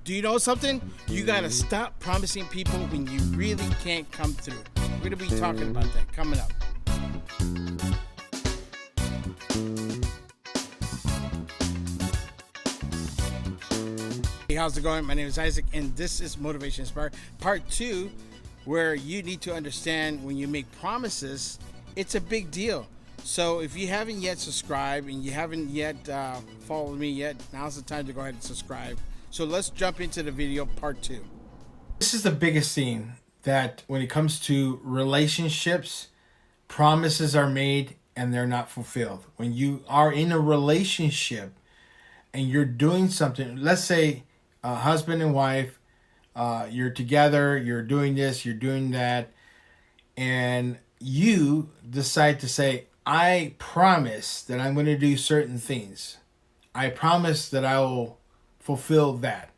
Do you know something? You gotta stop promising people when you really can't come through. We're gonna be talking about that coming up. Hey, how's it going? My name is Isaac, and this is Motivation Inspired Part 2, where you need to understand when you make promises, it's a big deal. So if you haven't yet subscribed and you haven't yet followed me yet, now's the time to go ahead and subscribe. So let's jump into the video, Part 2. This is the biggest thing, that when it comes to relationships, promises are made and they're not fulfilled. When you are in a relationship and you're doing something, let's say husband and wife, you're together, you're doing this, you're doing that, and you decide to say, I promise that I'm going to do certain things. I promise that I will fulfill that.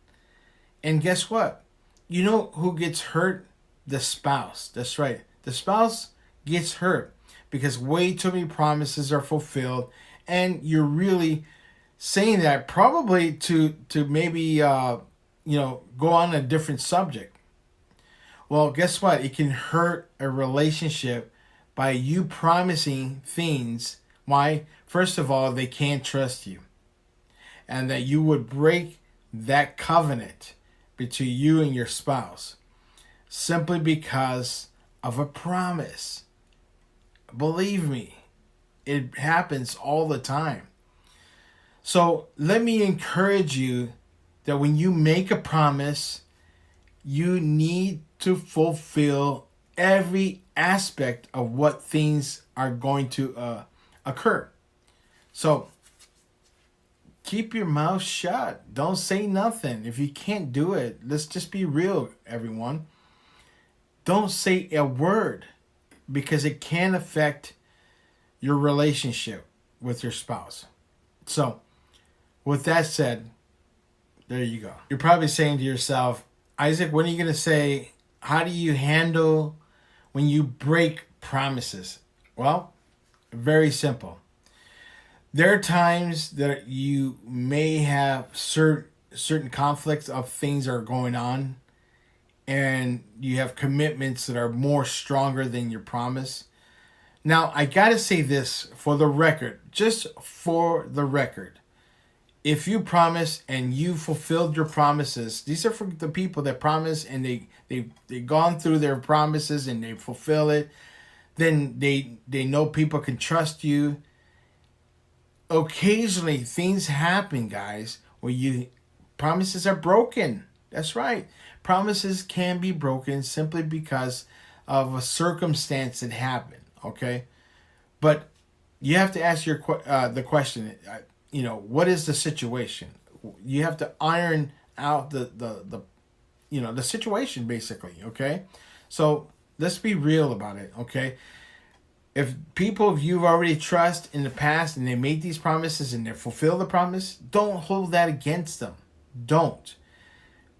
And guess what? You know who gets hurt? The spouse. That's right. The spouse gets hurt because way too many promises are fulfilled, and you're really saying that probably to maybe go on a different subject. Well, guess what? It can hurt a relationship by you promising things. Why? First of all, they can't trust you, and that you would break that covenant between you and your spouse simply because of a promise. Believe me, it happens all the time. So let me encourage you that when you make a promise, you need to fulfill every aspect of what things are going to occur. So keep your mouth shut. Don't say nothing. If you can't do it, let's just be real, everyone. Don't say a word, because it can affect your relationship with your spouse. So with that said, there you go. You're probably saying to yourself, Isaac, when are you going to say, how do you handle when you break promises? Well, very simple. There are times that you may have certain conflicts of things that are going on, and you have commitments that are more stronger than your promise. Now, I got to say this for the record, just for the record. If you promise and you fulfilled your promises, these are for the people that promise and they've gone through their promises and they fulfill it, then they know people can trust you. Occasionally, things happen, guys, where promises are broken. That's right. Promises can be broken simply because of a circumstance that happened, okay? But you have to ask the question, what is the situation? You have to iron out the situation, basically, okay? So let's be real about it, okay? If people you've already trust in the past and they made these promises and they fulfill the promise, don't hold that against them. Don't.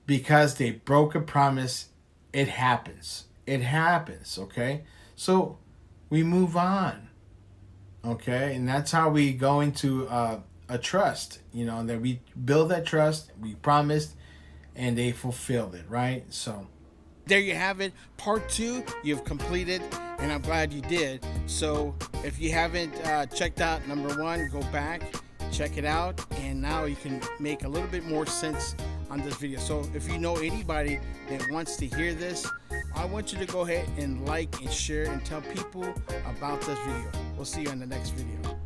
Because they broke a promise, it happens. It happens, okay? So we move on, okay? And that's how we go into a trust, that we build that trust, we promised, and they fulfilled it, right? So There you have it. Part 2, you've completed, and I'm glad you did. So if you haven't checked out number 1, go back, check it out, and now you can make a little bit more sense on this video. So if you know anybody that wants to hear this, I want you to go ahead and like and share and tell people about this video. We'll see you in the next video.